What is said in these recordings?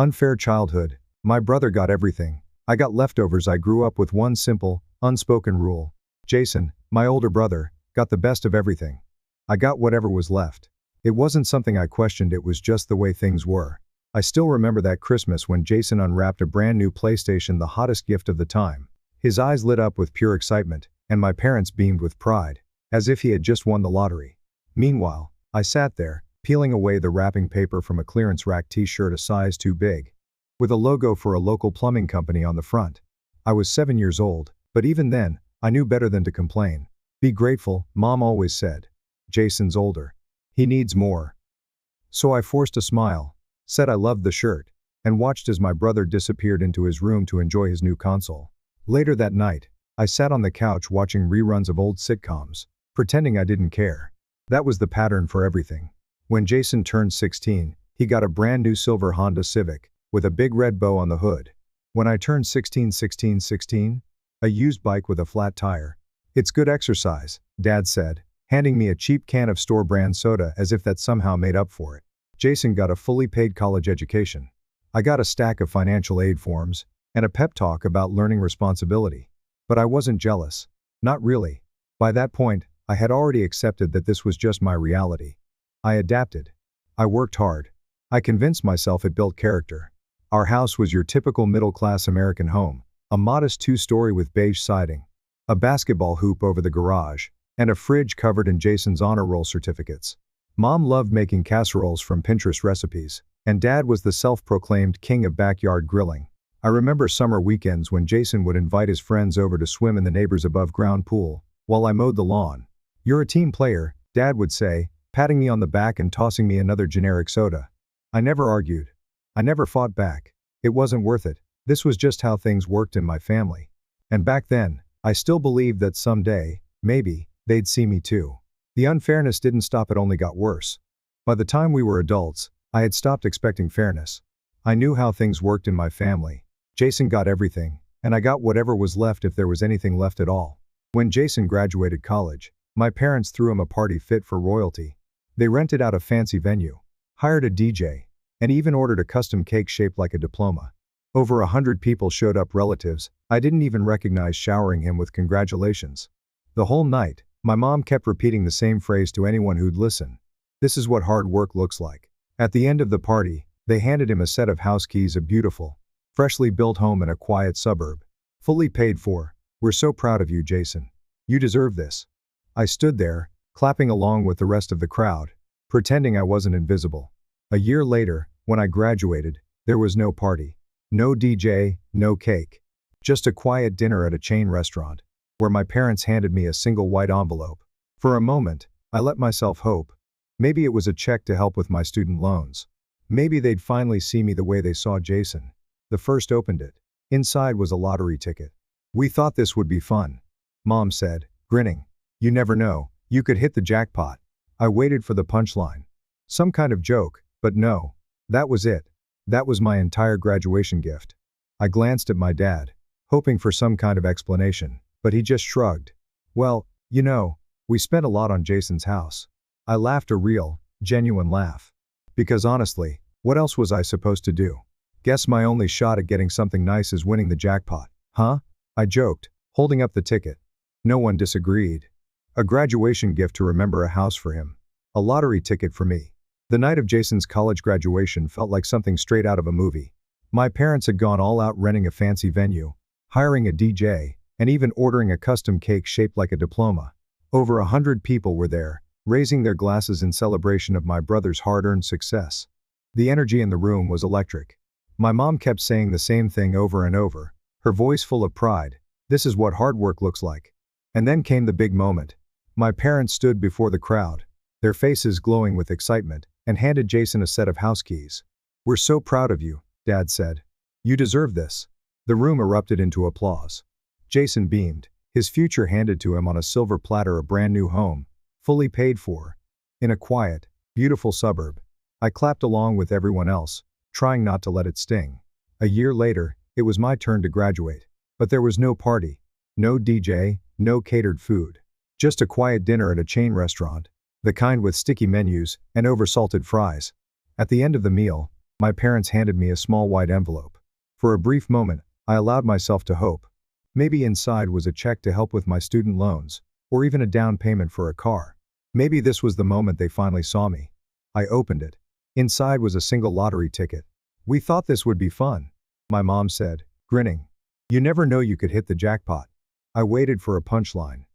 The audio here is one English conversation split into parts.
Unfair childhood. My brother got everything. I got leftovers. I grew up with one simple, unspoken rule. Jason, my older brother, got the best of everything. I got whatever was left. It wasn't something I questioned, it was just the way things were. I still remember that Christmas when Jason unwrapped a brand new PlayStation, the hottest gift of the time. His eyes lit up with pure excitement, and my parents beamed with pride, as if he had just won the lottery. Meanwhile, I sat there, peeling away the wrapping paper from a clearance rack t-shirt a size too big, with a logo for a local plumbing company on the front. I was 7 years old, but even then, I knew better than to complain. Be grateful, Mom always said. Jason's older. He needs more. So I forced a smile, said I loved the shirt, and watched as my brother disappeared into his room to enjoy his new console. Later that night, I sat on the couch watching reruns of old sitcoms, pretending I didn't care. That was the pattern for everything. When Jason turned 16, he got a brand new silver Honda Civic, with a big red bow on the hood. When I turned 16, a used bike with a flat tire. It's good exercise, Dad said, handing me a cheap can of store-brand soda as if that somehow made up for it. Jason got a fully paid college education. I got a stack of financial aid forms, and a pep talk about learning responsibility. But I wasn't jealous. Not really. By that point, I had already accepted that this was just my reality. I adapted. I worked hard. I convinced myself it built character. Our house was your typical middle-class American home, a modest 2-story with beige siding, a basketball hoop over the garage, and a fridge covered in Jason's honor roll certificates. Mom loved making casseroles from Pinterest recipes, and Dad was the self-proclaimed king of backyard grilling. I remember summer weekends when Jason would invite his friends over to swim in the neighbor's above-ground pool, while I mowed the lawn. "You're a team player," Dad would say, patting me on the back and tossing me another generic soda. I never argued. I never fought back. It wasn't worth it. This was just how things worked in my family. And back then, I still believed that someday, maybe, they'd see me too. The unfairness didn't stop, it only got worse. By the time we were adults, I had stopped expecting fairness. I knew how things worked in my family. Jason got everything, and I got whatever was left if there was anything left at all. When Jason graduated college, my parents threw him a party fit for royalty. They rented out a fancy venue, hired a DJ, and even ordered a custom cake shaped like a diploma. Over 100 people showed up, relatives I didn't even recognize, showering him with congratulations. The whole night, my mom kept repeating the same phrase to anyone who'd listen. "This is what hard work looks like." At the end of the party, they handed him a set of house keys, a beautiful, freshly built home in a quiet suburb. "Fully paid for. We're so proud of you, Jason. You deserve this." I stood there, clapping along with the rest of the crowd, pretending I wasn't invisible. A year later, when I graduated, there was no party. No DJ, no cake. Just a quiet dinner at a chain restaurant, where my parents handed me a single white envelope. For a moment, I let myself hope. Maybe it was a check to help with my student loans. Maybe they'd finally see me the way they saw Jason. The first opened it. Inside was a lottery ticket. "We thought this would be fun," Mom said, grinning. "You never know, you could hit the jackpot." I waited for the punchline. Some kind of joke, but no. That was it. That was my entire graduation gift. I glanced at my dad, hoping for some kind of explanation, but he just shrugged. "Well, you know, we spent a lot on Jason's house." I laughed, a real, genuine laugh. Because honestly, what else was I supposed to do? Guess my only shot at getting something nice is winning the jackpot. Huh? I joked, holding up the ticket. No one disagreed. A graduation gift to remember a house for him. A lottery ticket for me. The night of Jason's college graduation felt like something straight out of a movie. My parents had gone all out, renting a fancy venue, hiring a DJ, and even ordering a custom cake shaped like a diploma. Over 100 people were there, raising their glasses in celebration of my brother's hard-earned success. The energy in the room was electric. My mom kept saying the same thing over and over, her voice full of pride. "This is what hard work looks like." And then came the big moment. My parents stood before the crowd, their faces glowing with excitement, and handed Jason a set of house keys. "We're so proud of you," Dad said. "You deserve this." The room erupted into applause. Jason beamed, his future handed to him on a silver platter, a brand new home, fully paid for, in a quiet, beautiful suburb. I clapped along with everyone else, trying not to let it sting. A year later, it was my turn to graduate. But there was no party, no DJ, no catered food. Just a quiet dinner at a chain restaurant, the kind with sticky menus and oversalted fries. At the end of the meal, My parents handed me a small white envelope. For a brief moment, I allowed myself to hope. Maybe inside was a check to help with my student loans, or even a down payment for a car. Maybe this was the moment they finally saw me. I opened it. Inside was a single lottery ticket. "We thought this would be fun," my mom said, grinning. "You never know, you could hit the jackpot." I waited for a punchline.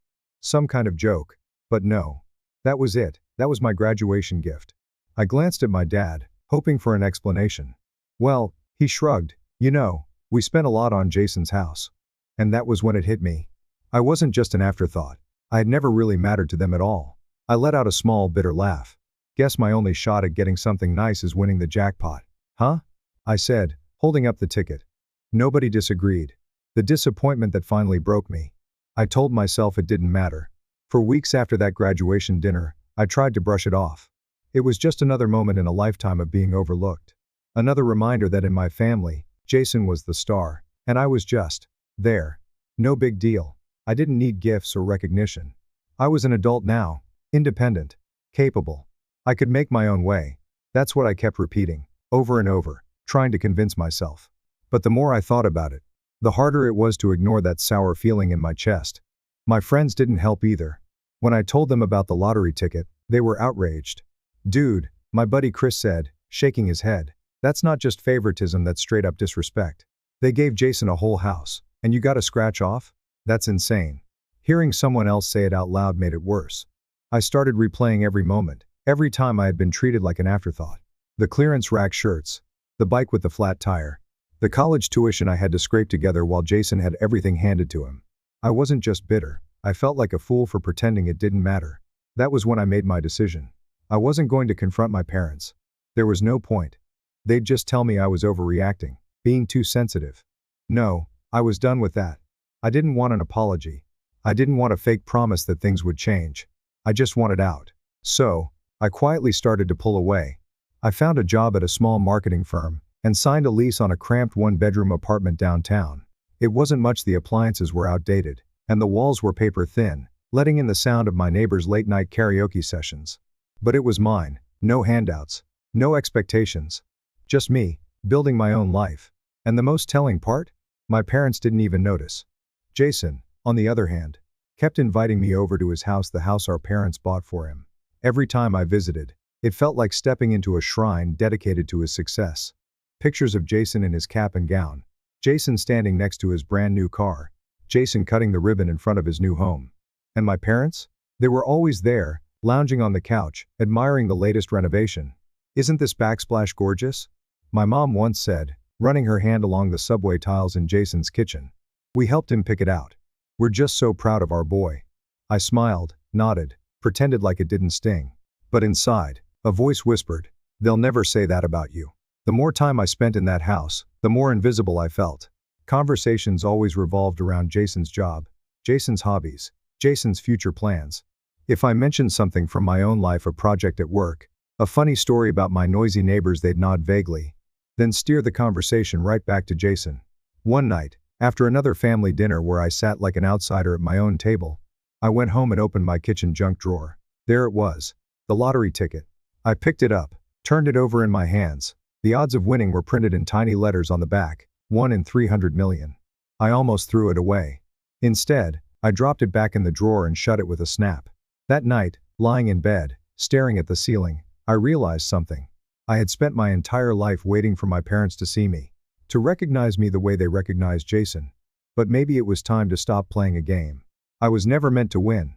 Some kind of joke. But no. That was it. That was my graduation gift. I glanced at my dad, hoping for an explanation. Well, he shrugged. "You know, we spent a lot on Jason's house." And that was when it hit me. I wasn't just an afterthought. I had never really mattered to them at all. I let out a small, bitter laugh. "Guess my only shot at getting something nice is winning the jackpot." "Huh?" I said, holding up the ticket. Nobody disagreed. The disappointment that finally broke me. I told myself it didn't matter. For weeks after that graduation dinner, I tried to brush it off. It was just another moment in a lifetime of being overlooked. Another reminder that in my family, Jason was the star, and I was just there. No big deal. I didn't need gifts or recognition. I was an adult now, independent, capable. I could make my own way. That's what I kept repeating, over and over, trying to convince myself. But the more I thought about it, the harder it was to ignore that sour feeling in my chest. My friends didn't help either. When I told them about the lottery ticket, they were outraged. "Dude," my buddy Chris said, shaking his head, "that's not just favoritism, that's straight up disrespect. They gave Jason a whole house, and you gotta scratch off? That's insane." Hearing someone else say it out loud made it worse. I started replaying every moment, every time I had been treated like an afterthought. The clearance rack shirts, the bike with the flat tire, the college tuition I had to scrape together while Jason had everything handed to him. I wasn't just bitter, I felt like a fool for pretending it didn't matter. That was when I made my decision. I wasn't going to confront my parents. There was no point. They'd just tell me I was overreacting, being too sensitive. No, I was done with that. I didn't want an apology. I didn't want a fake promise that things would change. I just wanted out. So, I quietly started to pull away. I found a job at a small marketing firm, and signed a lease on a cramped one-bedroom apartment downtown. It wasn't much, the appliances were outdated, and the walls were paper thin, letting in the sound of my neighbors' late-night karaoke sessions. But it was mine, no handouts, no expectations. Just me, building my own life. And the most telling part? My parents didn't even notice. Jason, on the other hand, kept inviting me over to his house, the house our parents bought for him. Every time I visited, it felt like stepping into a shrine dedicated to his success. Pictures of Jason in his cap and gown. Jason standing next to his brand new car. Jason cutting the ribbon in front of his new home. And my parents? They were always there, lounging on the couch, admiring the latest renovation. "Isn't this backsplash gorgeous?" my mom once said, running her hand along the subway tiles in Jason's kitchen. "We helped him pick it out. We're just so proud of our boy." I smiled, nodded, pretended like it didn't sting. But inside, a voice whispered, "They'll never say that about you." The more time I spent in that house, the more invisible I felt. Conversations always revolved around Jason's job, Jason's hobbies, Jason's future plans. If I mentioned something from my own life, a project at work, a funny story about my noisy neighbors, they'd nod vaguely, then steer the conversation right back to Jason. One night, after another family dinner where I sat like an outsider at my own table, I went home and opened my kitchen junk drawer. There it was, the lottery ticket. I picked it up, turned it over in my hands. The odds of winning were printed in tiny letters on the back, 1 in 300 million. I almost threw it away. Instead, I dropped it back in the drawer and shut it with a snap. That night, lying in bed, staring at the ceiling, I realized something. I had spent my entire life waiting for my parents to see me, to recognize me the way they recognized Jason. But maybe it was time to stop playing a game. I was never meant to win.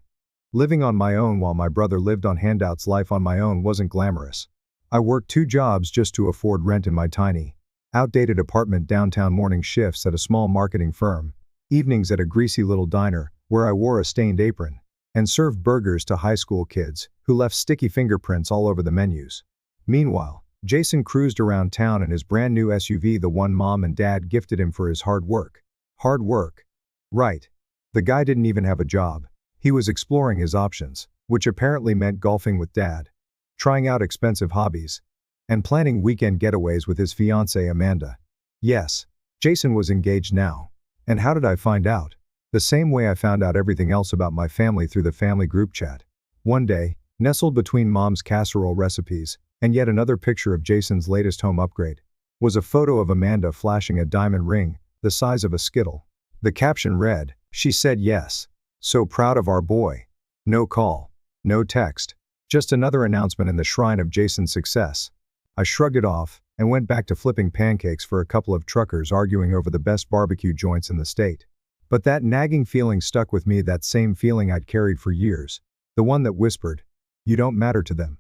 Living on my own while my brother lived on handouts, life on my own wasn't glamorous. I worked 2 jobs just to afford rent in my tiny, outdated apartment downtown, morning shifts at a small marketing firm, evenings at a greasy little diner where I wore a stained apron and served burgers to high school kids who left sticky fingerprints all over the menus. Meanwhile, Jason cruised around town in his brand new SUV, the one mom and dad gifted him for his hard work. Hard work. Right. The guy didn't even have a job. He was exploring his options, which apparently meant golfing with dad, trying out expensive hobbies, and planning weekend getaways with his fiancée Amanda. Yes, Jason was engaged now. And how did I find out? The same way I found out everything else about my family, through the family group chat. One day, nestled between mom's casserole recipes, And yet another picture of Jason's latest home upgrade was a photo of Amanda flashing a diamond ring, the size of a Skittle. The caption read, "She said yes. So proud of our boy." No call. No text. Just another announcement in the shrine of Jason's success. I shrugged it off and went back to flipping pancakes for a couple of truckers arguing over the best barbecue joints in the state. But that nagging feeling stuck with me, that same feeling I'd carried for years. The one that whispered, "You don't matter to them."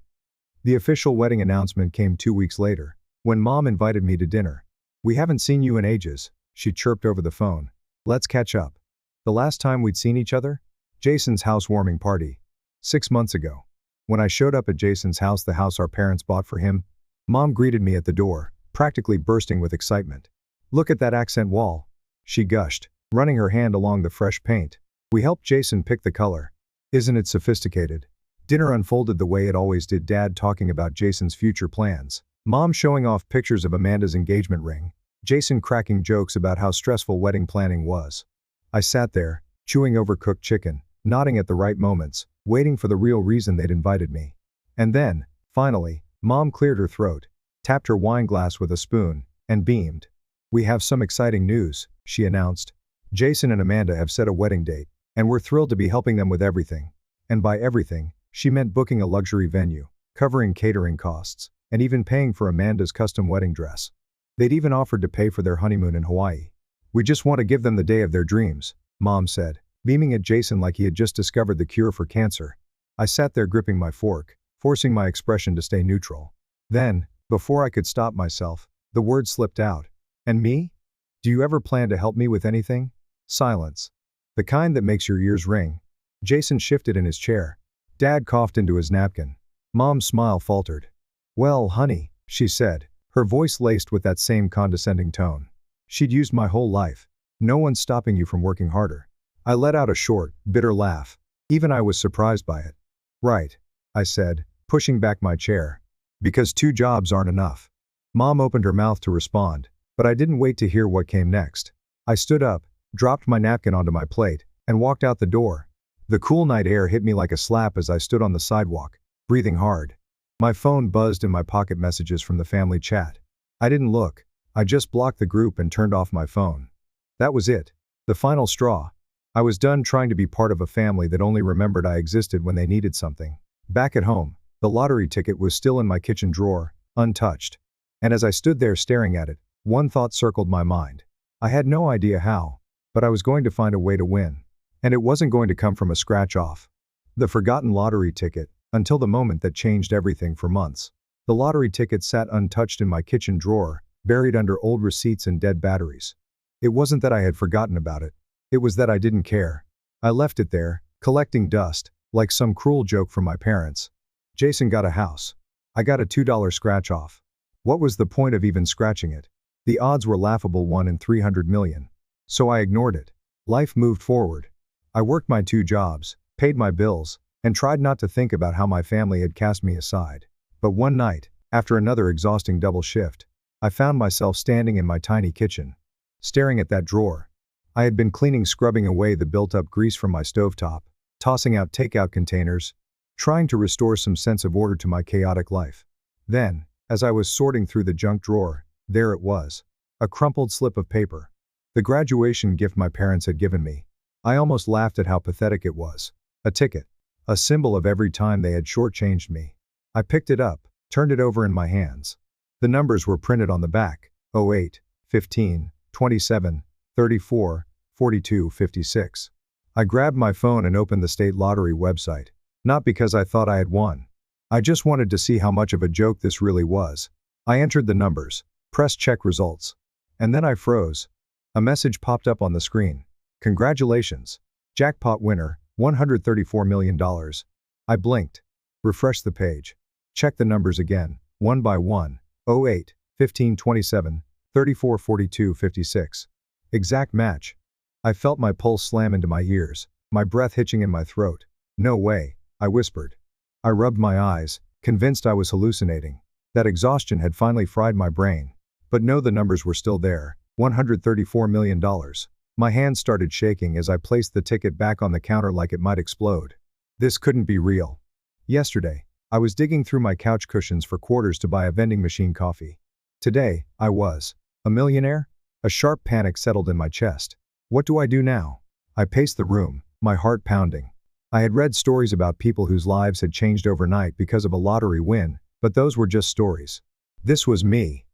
The official wedding announcement came 2 weeks later, when Mom invited me to dinner. "We haven't seen you in ages," she chirped over the phone. "Let's catch up." The last time we'd seen each other? Jason's housewarming party. 6 months ago. When I showed up at Jason's house, the house our parents bought for him, Mom greeted me at the door, practically bursting with excitement. "Look at that accent wall," she gushed, running her hand along the fresh paint. "We helped Jason pick the color. Isn't it sophisticated?" Dinner unfolded the way it always did, Dad talking about Jason's future plans, Mom showing off pictures of Amanda's engagement ring, Jason cracking jokes about how stressful wedding planning was. I sat there, chewing overcooked chicken, nodding at the right moments, waiting for the real reason they'd invited me. And then, finally, Mom cleared her throat, tapped her wine glass with a spoon, and beamed. "We have some exciting news," she announced. "Jason and Amanda have set a wedding date, and we're thrilled to be helping them with everything." And by everything, she meant booking a luxury venue, covering catering costs, and even paying for Amanda's custom wedding dress. They'd even offered to pay for their honeymoon in Hawaii. "We just want to give them the day of their dreams," Mom said, beaming at Jason like he had just discovered the cure for cancer. I sat there gripping my fork, forcing my expression to stay neutral. Then, before I could stop myself, the word slipped out. "And me? Do you ever plan to help me with anything?" Silence. The kind that makes your ears ring. Jason shifted in his chair. Dad coughed into his napkin. Mom's smile faltered. "Well, honey," she said, her voice laced with that same condescending tone. She'd used my whole life. "No one's stopping you from working harder." I let out a short, bitter laugh. Even I was surprised by it. "Right," I said, pushing back my chair. "Because 2 jobs aren't enough." Mom opened her mouth to respond, but I didn't wait to hear what came next. I stood up, dropped my napkin onto my plate, and walked out the door. The cool night air hit me like a slap as I stood on the sidewalk, breathing hard. My phone buzzed in my pocket, messages from the family chat. I didn't look. I just blocked the group and turned off my phone. That was it. The final straw. I was done trying to be part of a family that only remembered I existed when they needed something. Back at home, the lottery ticket was still in my kitchen drawer, untouched. And as I stood there staring at it, one thought circled my mind. I had no idea how, but I was going to find a way to win. And it wasn't going to come from a scratch-off. The forgotten lottery ticket, until the moment that changed everything for months. The lottery ticket sat untouched in my kitchen drawer, buried under old receipts and dead batteries. It wasn't that I had forgotten about it. It was that I didn't care. I left it there, collecting dust, like some cruel joke from my parents. Jason got a house. I got a $2 scratch-off. What was the point of even scratching it? The odds were laughable, 1 in 300 million. So I ignored it. Life moved forward. I worked my 2 jobs, paid my bills, and tried not to think about how my family had cast me aside. But one night, after another exhausting double shift, I found myself standing in my tiny kitchen, staring at that drawer. I had been cleaning, scrubbing away the built-up grease from my stovetop, tossing out takeout containers, trying to restore some sense of order to my chaotic life. Then, as I was sorting through the junk drawer, there it was. A crumpled slip of paper. The graduation gift my parents had given me. I almost laughed at how pathetic it was. A ticket. A symbol of every time they had shortchanged me. I picked it up, turned it over in my hands. The numbers were printed on the back. 08, 15, 27, 34, 42, 56. I grabbed my phone and opened the state lottery website. Not because I thought I had won. I just wanted to see how much of a joke this really was. I entered the numbers, pressed check results. And then I froze. A message popped up on the screen. "Congratulations. Jackpot winner, $134 million. I blinked. Refreshed the page. Checked the numbers again, one by one. 08, 15, 27, 34, 42, 56. Exact match. I felt my pulse slam into my ears, my breath hitching in my throat. "No way," I whispered. I rubbed my eyes, convinced I was hallucinating. That exhaustion had finally fried my brain. But no, the numbers were still there. $134 million. My hands started shaking as I placed the ticket back on the counter like it might explode. This couldn't be real. Yesterday, I was digging through my couch cushions for quarters to buy a vending machine coffee. Today, I was a millionaire? A sharp panic settled in my chest. What do I do now? I paced the room, my heart pounding. I had read stories about people whose lives had changed overnight because of a lottery win, but those were just stories. This was me.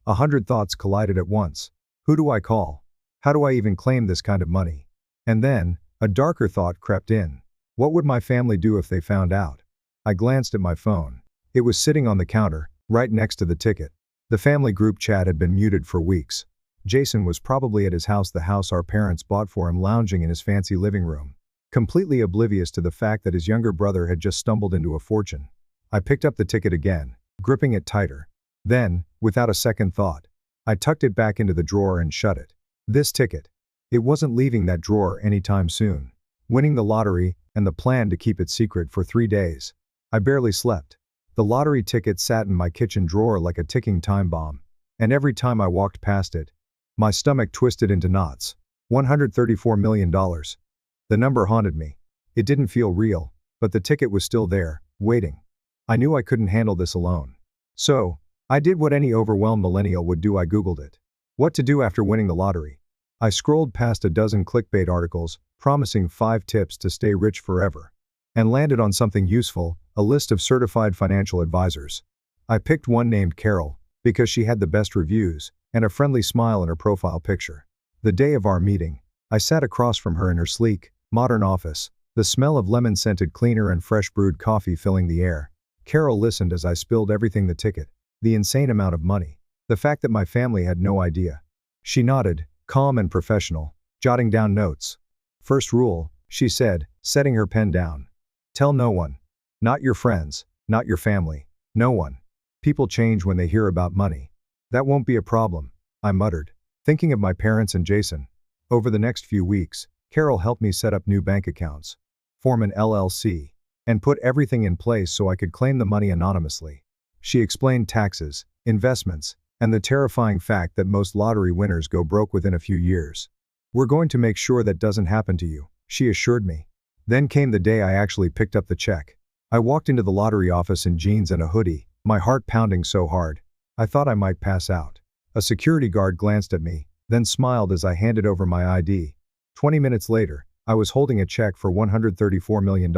100 thoughts collided at once. Who do I call? How do I even claim this kind of money? And then, a darker thought crept in. What would my family do if they found out? I glanced at my phone. It was sitting on the counter, right next to the ticket. The family group chat had been muted for weeks. Jason was probably at his house, the house our parents bought for him, lounging in his fancy living room, completely oblivious to the fact that his younger brother had just stumbled into a fortune. I picked up the ticket again, gripping it tighter. Then, without a second thought, I tucked it back into the drawer and shut it. This ticket. It wasn't leaving that drawer anytime soon. Winning the lottery, and the plan to keep it secret for 3 days. I barely slept. The lottery ticket sat in my kitchen drawer like a ticking time bomb. And every time I walked past it, my stomach twisted into knots. $134 million. The number haunted me. It didn't feel real, but the ticket was still there, waiting. I knew I couldn't handle this alone. So, I did what any overwhelmed millennial would do. I Googled it. What to do after winning the lottery. I scrolled past a dozen clickbait articles, promising 5 tips to stay rich forever. And landed on something useful, a list of certified financial advisors. I picked one named Carol, because she had the best reviews, and a friendly smile in her profile picture. The day of our meeting, I sat across from her in her sleek, modern office, the smell of lemon-scented cleaner and fresh brewed coffee filling the air. Carol listened as I spilled everything: the ticket, the insane amount of money, the fact that my family had no idea. She nodded, calm and professional, jotting down notes. First rule, she said, setting her pen down. Tell no one. Not your friends, not your family, no one. People change when they hear about money. That won't be a problem, I muttered, thinking of my parents and Jason. Over the next few weeks, Carol helped me set up new bank accounts, form an LLC, and put everything in place so I could claim the money anonymously. She explained taxes, investments, and the terrifying fact that most lottery winners go broke within a few years. We're going to make sure that doesn't happen to you, she assured me. Then came the day I actually picked up the check. I walked into the lottery office in jeans and a hoodie, my heart pounding so hard, I thought I might pass out. A security guard glanced at me, then smiled as I handed over my ID. 20 minutes later, I was holding a check for $134 million.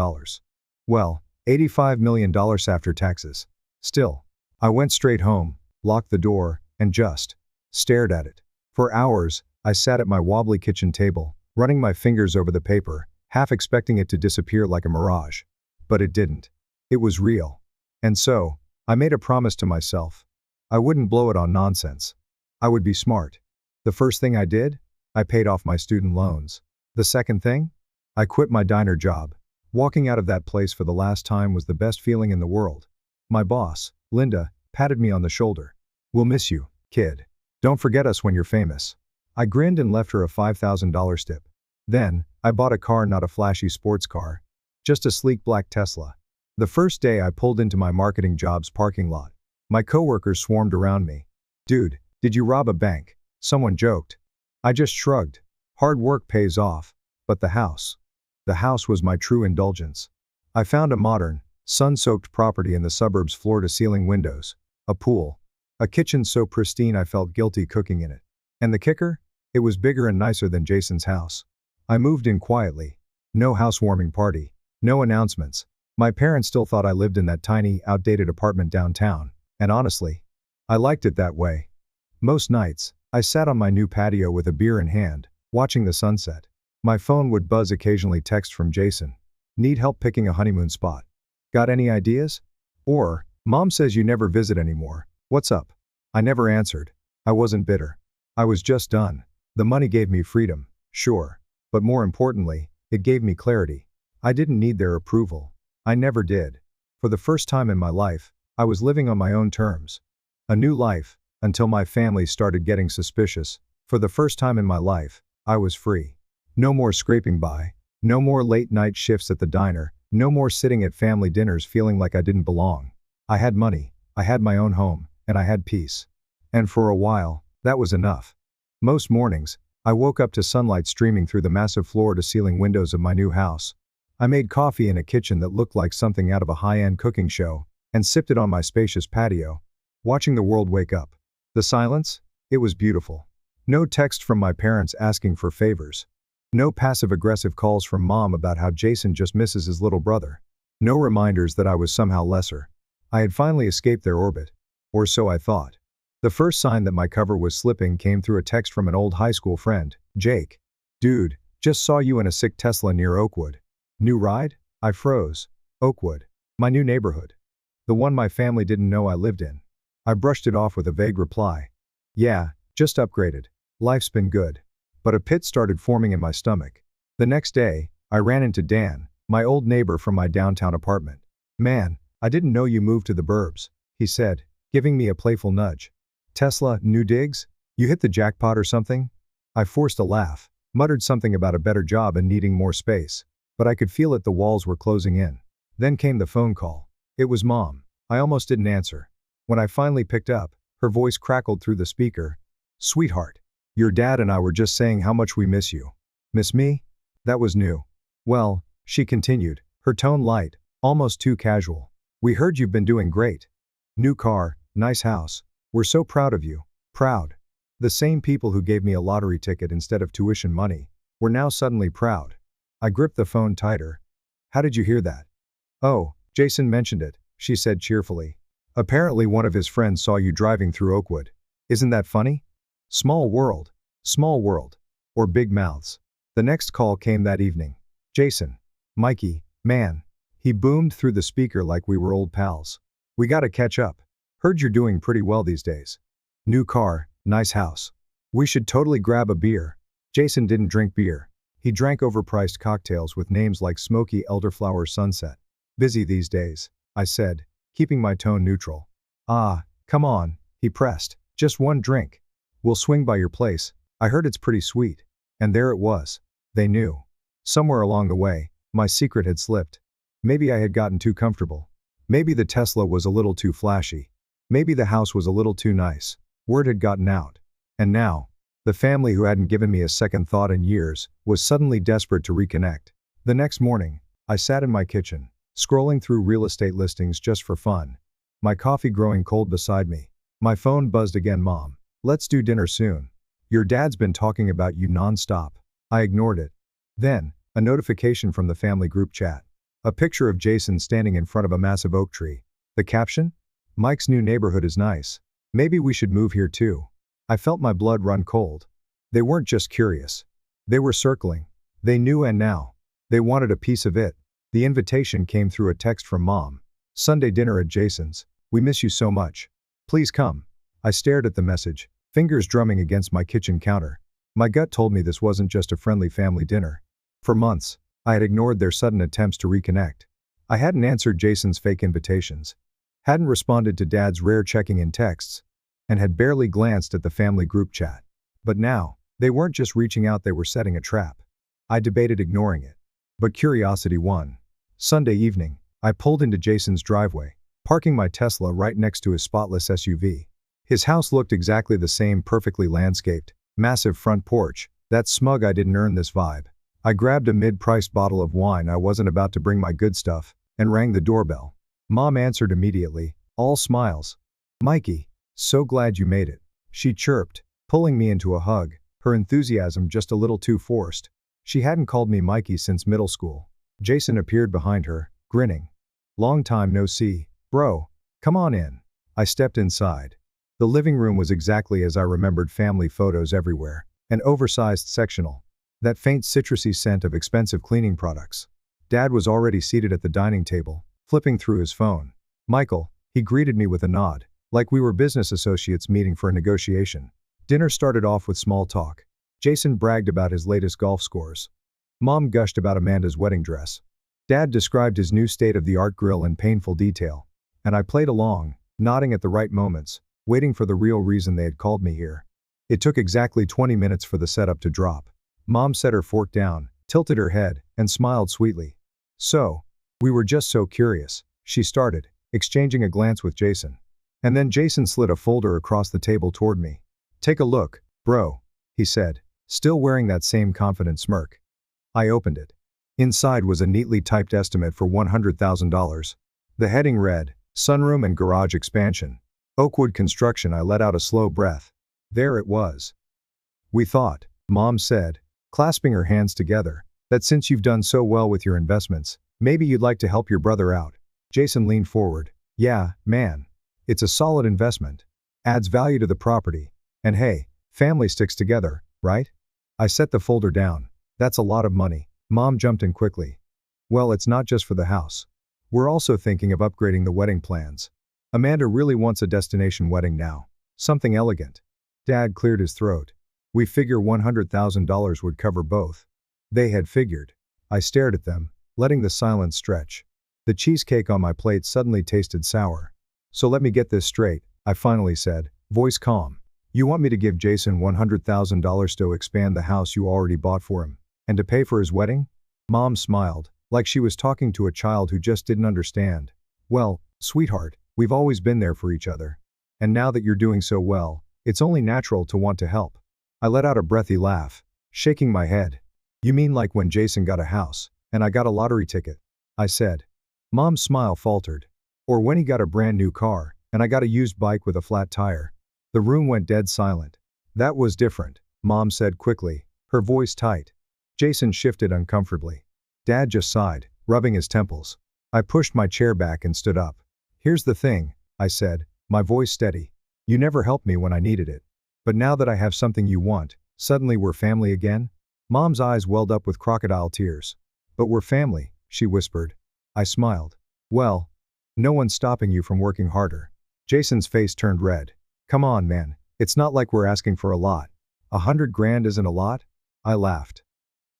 Well, $85 million after taxes. Still, I went straight home, locked the door, and just stared at it. For hours, I sat at my wobbly kitchen table, running my fingers over the paper, half expecting it to disappear like a mirage. But it didn't. It was real. And so, I made a promise to myself. I wouldn't blow it on nonsense. I would be smart. The first thing I did? I paid off my student loans. The second thing? I quit my diner job. Walking out of that place for the last time was the best feeling in the world. My boss, Linda, patted me on the shoulder. We'll miss you, kid. Don't forget us when you're famous. I grinned and left her a $5,000 tip. Then, I bought a car, not a flashy sports car. Just a sleek black Tesla. The first day I pulled into my marketing job's parking lot. My coworkers swarmed around me. Dude, did you rob a bank? Someone joked. I just shrugged. Hard work pays off. But the house. The house was my true indulgence. I found a modern, sun-soaked property in the suburbs, floor-to-ceiling windows, a pool, a kitchen so pristine I felt guilty cooking in it. And the kicker? It was bigger and nicer than Jason's house. I moved in quietly. No housewarming party. No announcements. My parents still thought I lived in that tiny, outdated apartment downtown, and honestly, I liked it that way. Most nights, I sat on my new patio with a beer in hand, watching the sunset. My phone would buzz, occasionally text from Jason. Need help picking a honeymoon spot? Got any ideas? Or, Mom says you never visit anymore, what's up? I never answered. I wasn't bitter. I was just done. The money gave me freedom, sure. But more importantly, it gave me clarity. I didn't need their approval. I never did. For the first time in my life, I was living on my own terms. A new life, until my family started getting suspicious. For the first time in my life, I was free. No more scraping by. No more late night shifts at the diner. No more sitting at family dinners feeling like I didn't belong. I had money, I had my own home, and I had peace. And for a while, that was enough. Most mornings, I woke up to sunlight streaming through the massive floor-to-ceiling windows of my new house. I made coffee in a kitchen that looked like something out of a high-end cooking show, and sipped it on my spacious patio, watching the world wake up. The silence? It was beautiful. No text from my parents asking for favors. No passive-aggressive calls from mom about how Jason just misses his little brother. No reminders that I was somehow lesser. I had finally escaped their orbit. Or so I thought. The first sign that my cover was slipping came through a text from an old high school friend, Jake. "Dude, just saw you in a sick Tesla near Oakwood. New ride?" I froze. Oakwood. My new neighborhood. The one my family didn't know I lived in. I brushed it off with a vague reply. "Yeah, just upgraded. Life's been good." But a pit started forming in my stomach. The next day, I ran into Dan, my old neighbor from my downtown apartment. "Man, I didn't know you moved to the burbs," he said, giving me a playful nudge. "Tesla, new digs? You hit the jackpot or something?" I forced a laugh, muttered something about a better job and needing more space. But I could feel it, the walls were closing in. Then came the phone call. It was Mom. I almost didn't answer. When I finally picked up, her voice crackled through the speaker. "Sweetheart, your dad and I were just saying how much we miss you." "Miss me?" That was new. "Well," she continued, her tone light, almost too casual. "We heard you've been doing great. New car, nice house. We're so proud of you." Proud. The same people who gave me a lottery ticket instead of tuition money were now suddenly proud. I gripped the phone tighter. "How did you hear that?" "Oh, Jason mentioned it," she said cheerfully. "Apparently one of his friends saw you driving through Oakwood. Isn't that funny? Small world. Small world. Or big mouths." The next call came that evening. "Jason. Mikey, man." He boomed through the speaker like we were old pals. "We gotta catch up. Heard you're doing pretty well these days. New car, nice house. We should totally grab a beer." Jason didn't drink beer. He drank overpriced cocktails with names like Smoky Elderflower Sunset. "Busy these days," I said, keeping my tone neutral. "Ah, come on," he pressed. "Just one drink. We'll swing by your place. I heard it's pretty sweet." And there it was. They knew. Somewhere along the way, my secret had slipped. Maybe I had gotten too comfortable. Maybe the Tesla was a little too flashy. Maybe the house was a little too nice. Word had gotten out. And now, the family who hadn't given me a second thought in years was suddenly desperate to reconnect. The next morning, I sat in my kitchen, scrolling through real estate listings just for fun. My coffee growing cold beside me. My phone buzzed again. "Mom, let's do dinner soon. Your dad's been talking about you non-stop." I ignored it. Then, a notification from the family group chat. A picture of Jason standing in front of a massive oak tree. The caption? "Mike's new neighborhood is nice. Maybe we should move here too." I felt my blood run cold. They weren't just curious. They were circling. They knew, and now they wanted a piece of it. The invitation came through a text from Mom. "Sunday dinner at Jason's. We miss you so much. Please come." I stared at the message, fingers drumming against my kitchen counter. My gut told me this wasn't just a friendly family dinner. For months, I had ignored their sudden attempts to reconnect. I hadn't answered Jason's fake invitations, hadn't responded to Dad's rare checking in texts, and had barely glanced at the family group chat. But now, they weren't just reaching out, they were setting a trap. I debated ignoring it. But curiosity won. Sunday evening, I pulled into Jason's driveway, parking my Tesla right next to his spotless SUV. His house looked exactly the same, perfectly landscaped, massive front porch, that smug I didn't earn this vibe. I grabbed a mid-priced bottle of wine, I wasn't about to bring my good stuff, and rang the doorbell. Mom answered immediately, all smiles. "Mikey, so glad you made it," she chirped, pulling me into a hug, her enthusiasm just a little too forced. She hadn't called me Mikey since middle school. Jason appeared behind her, grinning. "Long time no see, bro. Come on in." I stepped inside. The living room was exactly as I remembered, family photos everywhere, an oversized sectional, that faint citrusy scent of expensive cleaning products. Dad was already seated at the dining table, flipping through his phone. "Michael," he greeted me with a nod, like we were business associates meeting for a negotiation. Dinner started off with small talk. Jason bragged about his latest golf scores. Mom gushed about Amanda's wedding dress. Dad described his new state-of-the-art grill in painful detail, and I played along, nodding at the right moments, waiting for the real reason they had called me here. It took exactly 20 minutes for the setup to drop. Mom set her fork down, tilted her head, and smiled sweetly. "So, we were just so curious," she started, exchanging a glance with Jason. And then Jason slid a folder across the table toward me. "Take a look, bro," he said, still wearing that same confident smirk. I opened it. Inside was a neatly typed estimate for $100,000. The heading read, Sunroom and Garage Expansion. Oakwood Construction. I let out a slow breath. There it was. We thought, Mom said, clasping her hands together, that since you've done so well with your investments, maybe you'd like to help your brother out. Jason leaned forward. Yeah, man. It's a solid investment. Adds value to the property. And hey, family sticks together, right? I set the folder down. That's a lot of money. Mom jumped in quickly. Well, it's not just for the house. We're also thinking of upgrading the wedding plans. Amanda really wants a destination wedding now. Something elegant. Dad cleared his throat. We figure $100,000 would cover both. They had figured. I stared at them, letting the silence stretch. The cheesecake on my plate suddenly tasted sour. So let me get this straight, I finally said, voice calm. You want me to give Jason $100,000 to expand the house you already bought for him, and to pay for his wedding? Mom smiled, like she was talking to a child who just didn't understand. Well, sweetheart, we've always been there for each other. And now that you're doing so well, it's only natural to want to help. I let out a breathy laugh, shaking my head. You mean like when Jason got a house, and I got a lottery ticket? I said. Mom's smile faltered. Or when he got a brand new car, and I got a used bike with a flat tire. The room went dead silent. That was different, Mom said quickly, her voice tight. Jason shifted uncomfortably. Dad just sighed, rubbing his temples. I pushed my chair back and stood up. Here's the thing, I said, my voice steady. You never helped me when I needed it. But now that I have something you want, suddenly we're family again? Mom's eyes welled up with crocodile tears. But we're family, she whispered. I smiled. Well, no one's stopping you from working harder. Jason's face turned red. Come on, man, it's not like we're asking for a lot. $100,000 isn't a lot? I laughed.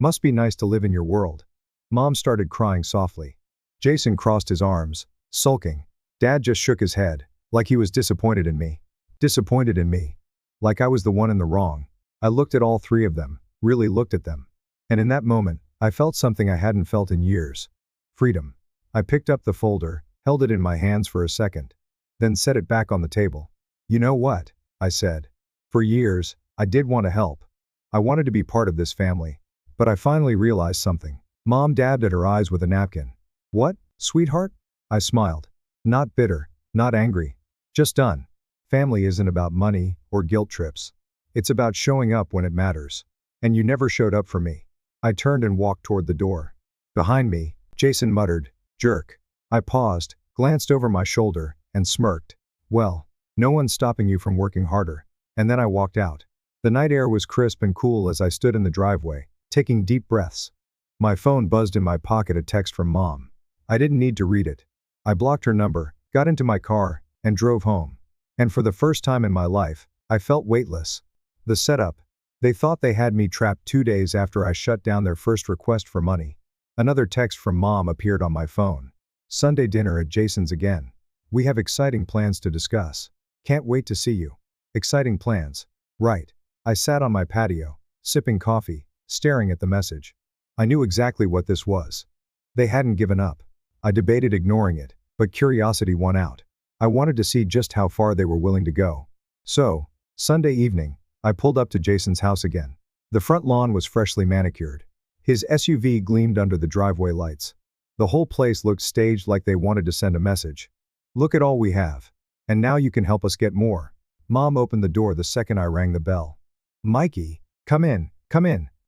Must be nice to live in your world. Mom started crying softly. Jason crossed his arms, sulking. Dad just shook his head, like he was disappointed in me. Disappointed in me. Like I was the one in the wrong. I looked at all three of them, really looked at them. And in that moment, I felt something I hadn't felt in years. Freedom. I picked up the folder, held it in my hands for a second, then set it back on the table. You know what? I said. For years, I did want to help. I wanted to be part of this family. But I finally realized something. Mom dabbed at her eyes with a napkin. What, sweetheart? I smiled. Not bitter, not angry. Just done. Family isn't about money or guilt trips. It's about showing up when it matters. And you never showed up for me. I turned and walked toward the door. Behind me, Jason muttered, jerk. I paused, glanced over my shoulder, and smirked. Well, no one's stopping you from working harder. And then I walked out. The night air was crisp and cool as I stood in the driveway, taking deep breaths. My phone buzzed in my pocket, a text from Mom. I didn't need to read it. I blocked her number, got into my car, and drove home. And for the first time in my life, I felt weightless. The setup. They thought they had me trapped 2 days after I shut down their first request for money. Another text from Mom appeared on my phone. Sunday dinner at Jason's again. We have exciting plans to discuss. Can't wait to see you. Exciting plans. Right. I sat on my patio, sipping coffee, staring at the message. I knew exactly what this was. They hadn't given up. I debated ignoring it, but curiosity won out. I wanted to see just how far they were willing to go. So, Sunday evening, I pulled up to Jason's house again. The front lawn was freshly manicured. His SUV gleamed under the driveway lights. The whole place looked staged, like they wanted to send a message. Look at all we have. And now you can help us get more. Mom opened the door the second I rang the bell. Mikey, come in,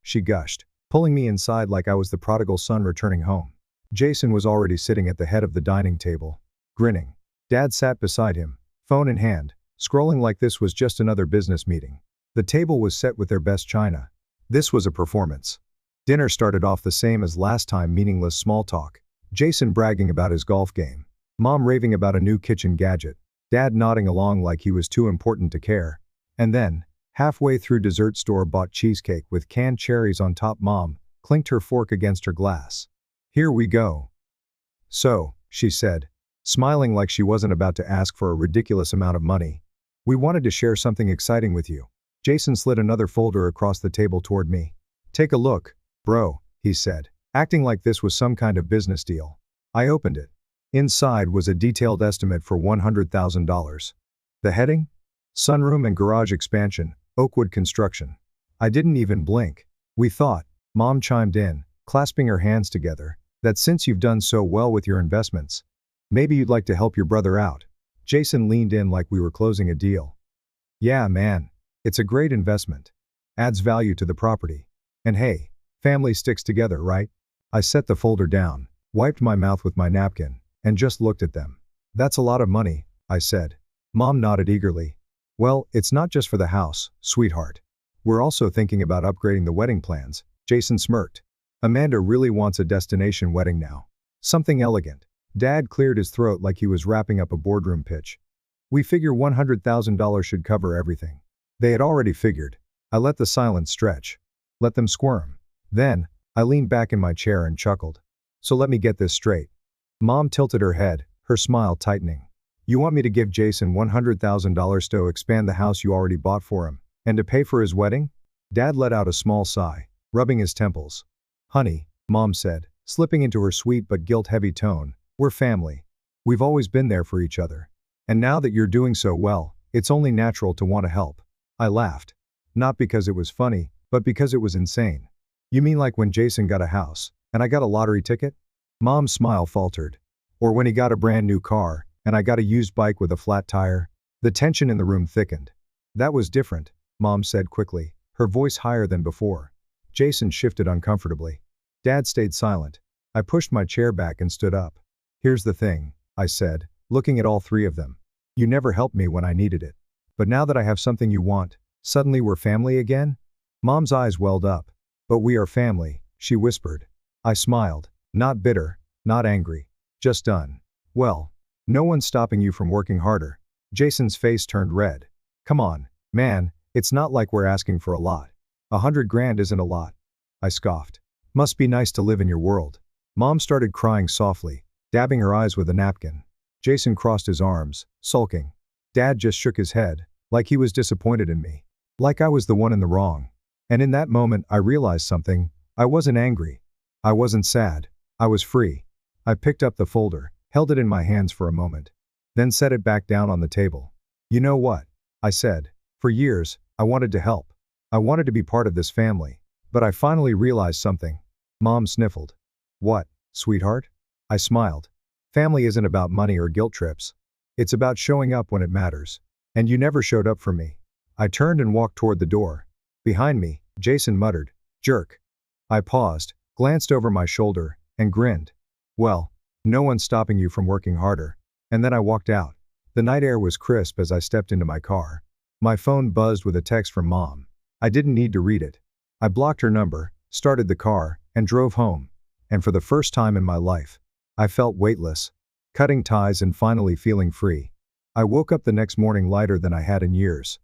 she gushed, pulling me inside like I was the prodigal son returning home. Jason was already sitting at the head of the dining table, grinning. Dad sat beside him, phone in hand, scrolling like this was just another business meeting. The table was set with their best china. This was a performance. Dinner started off the same as last time, meaningless small talk. Jason bragging about his golf game. Mom raving about a new kitchen gadget. Dad nodding along like he was too important to care. And then, halfway through dessert, store-bought cheesecake with canned cherries on top. Mom clinked her fork against her glass. Here we go. So, she said, smiling like she wasn't about to ask for a ridiculous amount of money. We wanted to share something exciting with you. Jason slid another folder across the table toward me. Take a look, bro, he said, acting like this was some kind of business deal. I opened it. Inside was a detailed estimate for $100,000. The heading? Sunroom and Garage Expansion, Oakwood Construction. I didn't even blink. We thought, Mom chimed in, clasping her hands together, that since you've done so well with your investments, maybe you'd like to help your brother out. Jason leaned in like we were closing a deal. Yeah, man. It's a great investment. Adds value to the property. And hey, family sticks together, right? I set the folder down, wiped my mouth with my napkin, and just looked at them. That's a lot of money, I said. Mom nodded eagerly. Well, it's not just for the house, sweetheart. We're also thinking about upgrading the wedding plans. Jason smirked. Amanda really wants a destination wedding now. Something elegant. Dad cleared his throat like he was wrapping up a boardroom pitch. We figure $100,000 should cover everything. They had already figured. I let the silence stretch. Let them squirm. Then, I leaned back in my chair and chuckled. So let me get this straight. Mom tilted her head, her smile tightening. You want me to give Jason $100,000 to expand the house you already bought for him, and to pay for his wedding? Dad let out a small sigh, rubbing his temples. Honey, Mom said, slipping into her sweet but guilt-heavy tone, we're family. We've always been there for each other. And now that you're doing so well, it's only natural to want to help. I laughed. Not because it was funny, but because it was insane. You mean like when Jason got a house, and I got a lottery ticket? Mom's smile faltered. Or when he got a brand new car, and I got a used bike with a flat tire? The tension in the room thickened. That was different, Mom said quickly, her voice higher than before. Jason shifted uncomfortably. Dad stayed silent. I pushed my chair back and stood up. Here's the thing, I said, looking at all three of them. You never helped me when I needed it. But now that I have something you want, suddenly we're family again? Mom's eyes welled up. But we are family, she whispered. I smiled, not bitter, not angry, just done. Well, no one's stopping you from working harder. Jason's face turned red. Come on, man, it's not like we're asking for a lot. $100,000 isn't a lot. I scoffed. Must be nice to live in your world. Mom started crying softly, dabbing her eyes with a napkin. Jason crossed his arms, sulking. Dad just shook his head, like he was disappointed in me. Like I was the one in the wrong. And in that moment I realized something. I wasn't angry. I wasn't sad. I was free. I picked up the folder, held it in my hands for a moment, then set it back down on the table. You know what? I said. For years, I wanted to help. I wanted to be part of this family. But I finally realized something. Mom sniffled. What, sweetheart? I smiled. Family isn't about money or guilt trips. It's about showing up when it matters. And you never showed up for me. I turned and walked toward the door. Behind me, Jason muttered, jerk. I paused, glanced over my shoulder, and grinned. Well, no one's stopping you from working harder. And then I walked out. The night air was crisp as I stepped into my car. My phone buzzed with a text from Mom. I didn't need to read it. I blocked her number, started the car, and drove home. And for the first time in my life, I felt weightless, cutting ties and finally feeling free. I woke up the next morning lighter than I had in years.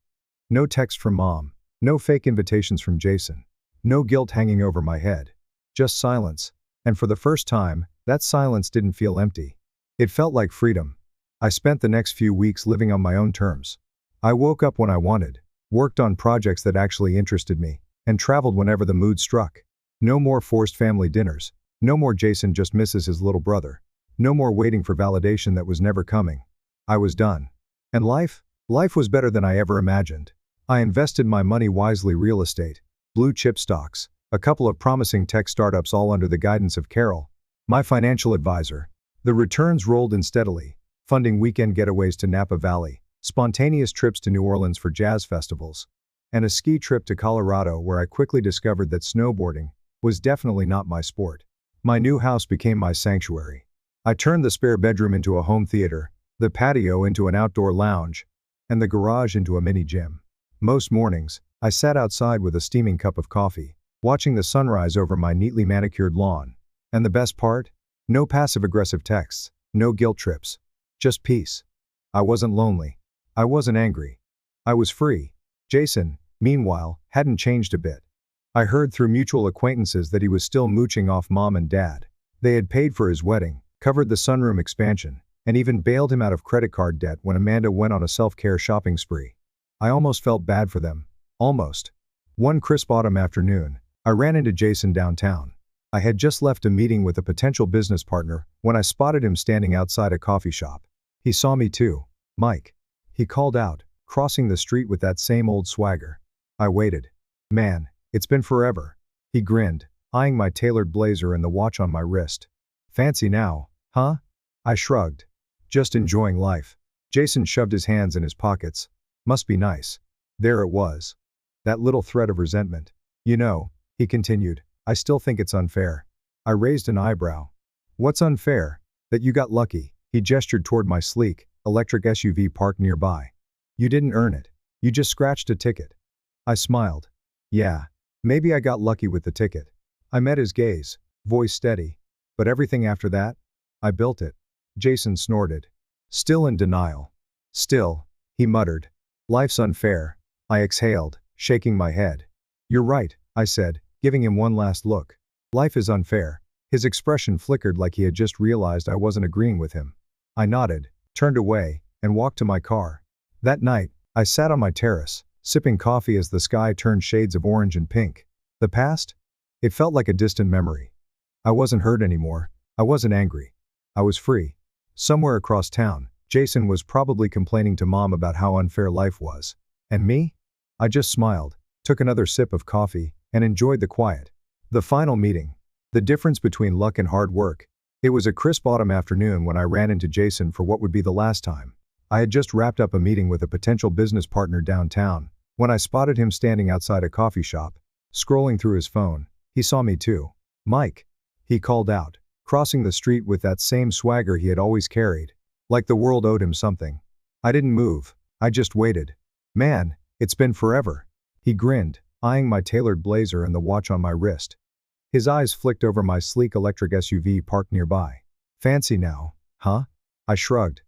No text from Mom, no fake invitations from Jason, no guilt hanging over my head. Just silence. And for the first time, that silence didn't feel empty. It felt like freedom. I spent the next few weeks living on my own terms. I woke up when I wanted, worked on projects that actually interested me, and traveled whenever the mood struck. No more forced family dinners. No more Jason just misses his little brother. No more waiting for validation that was never coming. I was done. And life was better than I ever imagined. I invested my money wisely: real estate, blue chip stocks, a couple of promising tech startups, all under the guidance of Carol, my financial advisor. The returns rolled in steadily, funding weekend getaways to Napa Valley, spontaneous trips to New Orleans for jazz festivals, and a ski trip to Colorado, where I quickly discovered that snowboarding was definitely not my sport. My new house became my sanctuary. I turned the spare bedroom into a home theater, the patio into an outdoor lounge, and the garage into a mini gym. Most mornings, I sat outside with a steaming cup of coffee, watching the sunrise over my neatly manicured lawn. And the best part? No passive-aggressive texts, no guilt trips. Just peace. I wasn't lonely. I wasn't angry. I was free. Jason, meanwhile, hadn't changed a bit. I heard through mutual acquaintances that he was still mooching off Mom and Dad. They had paid for his wedding, covered the sunroom expansion, and even bailed him out of credit card debt when Amanda went on a self-care shopping spree. I almost felt bad for them. Almost. One crisp autumn afternoon, I ran into Jason downtown. I had just left a meeting with a potential business partner when I spotted him standing outside a coffee shop. He saw me too. Mike. He called out, crossing the street with that same old swagger. I waited. Man, it's been forever. He grinned, eyeing my tailored blazer and the watch on my wrist. Fancy now, huh? I shrugged. Just enjoying life. Jason shoved his hands in his pockets. Must be nice. There it was. That little thread of resentment. You know, he continued, I still think it's unfair. I raised an eyebrow. What's unfair? That you got lucky. He gestured toward my sleek, electric SUV parked nearby. You didn't earn it. You just scratched a ticket. I smiled. Yeah, maybe I got lucky with the ticket. I met his gaze, voice steady. But everything after that? I built it. Jason snorted. Still in denial. Still, he muttered. Life's unfair. I exhaled, shaking my head. You're right, I said, giving him one last look. Life is unfair. His expression flickered like he had just realized I wasn't agreeing with him. I nodded, turned away, and walked to my car. That night, I sat on my terrace, sipping coffee as the sky turned shades of orange and pink. The past? It felt like a distant memory. I wasn't hurt anymore. I wasn't angry. I was free. Somewhere across town, Jason was probably complaining to Mom about how unfair life was. And me? I just smiled, took another sip of coffee, and enjoyed the quiet. The final meeting. The difference between luck and hard work. It was a crisp autumn afternoon when I ran into Jason for what would be the last time. I had just wrapped up a meeting with a potential business partner downtown, when I spotted him standing outside a coffee shop. Scrolling through his phone, he saw me too. Mike, he called out, crossing the street with that same swagger he had always carried, like the world owed him something. I didn't move, I just waited. Man, it's been forever. He grinned, eyeing my tailored blazer and the watch on my wrist. His eyes flicked over my sleek electric SUV parked nearby. Fancy now, huh? I shrugged.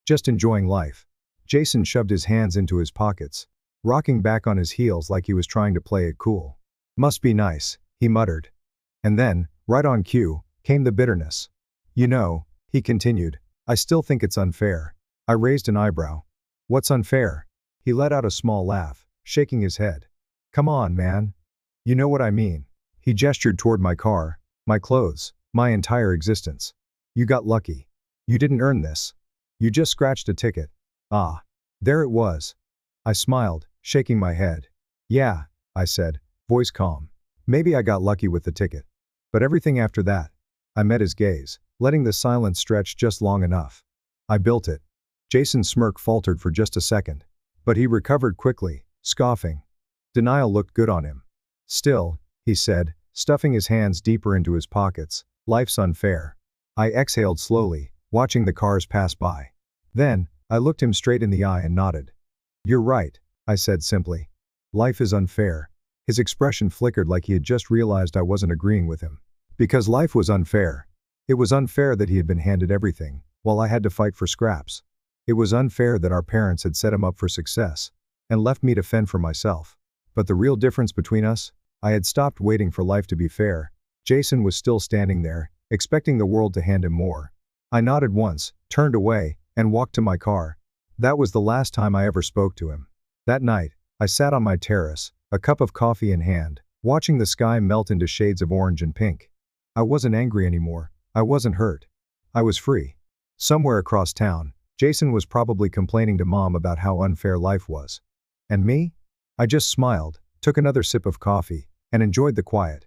Just enjoying life. Jason shoved his hands into his pockets, rocking back on his heels like he was trying to play it cool. Must be nice, he muttered. And then, right on cue, came the bitterness. You know, he continued, I still think it's unfair. I raised an eyebrow. What's unfair? He let out a small laugh, shaking his head. Come on, man. You know what I mean. He gestured toward my car, my clothes, my entire existence. You got lucky. You didn't earn this. You just scratched a ticket. Ah. There it was. I smiled, shaking my head. Yeah, I said, voice calm. Maybe I got lucky with the ticket. But everything after that. I met his gaze, letting the silence stretch just long enough. I built it. Jason's smirk faltered for just a second. But he recovered quickly, scoffing. Denial looked good on him. Still, he said, stuffing his hands deeper into his pockets, life's unfair. I exhaled slowly, watching the cars pass by. Then, I looked him straight in the eye and nodded. You're right, I said simply. Life is unfair. His expression flickered like he had just realized I wasn't agreeing with him. Because life was unfair. It was unfair that he had been handed everything, while I had to fight for scraps. It was unfair that our parents had set him up for success, and left me to fend for myself. But the real difference between us? I had stopped waiting for life to be fair. Jason was still standing there, expecting the world to hand him more. I nodded once, turned away, and walked to my car. That was the last time I ever spoke to him. That night, I sat on my terrace, a cup of coffee in hand, watching the sky melt into shades of orange and pink. I wasn't angry anymore. I wasn't hurt. I was free. Somewhere across town, Jason was probably complaining to Mom about how unfair life was. And me? I just smiled, took another sip of coffee, and enjoyed the quiet.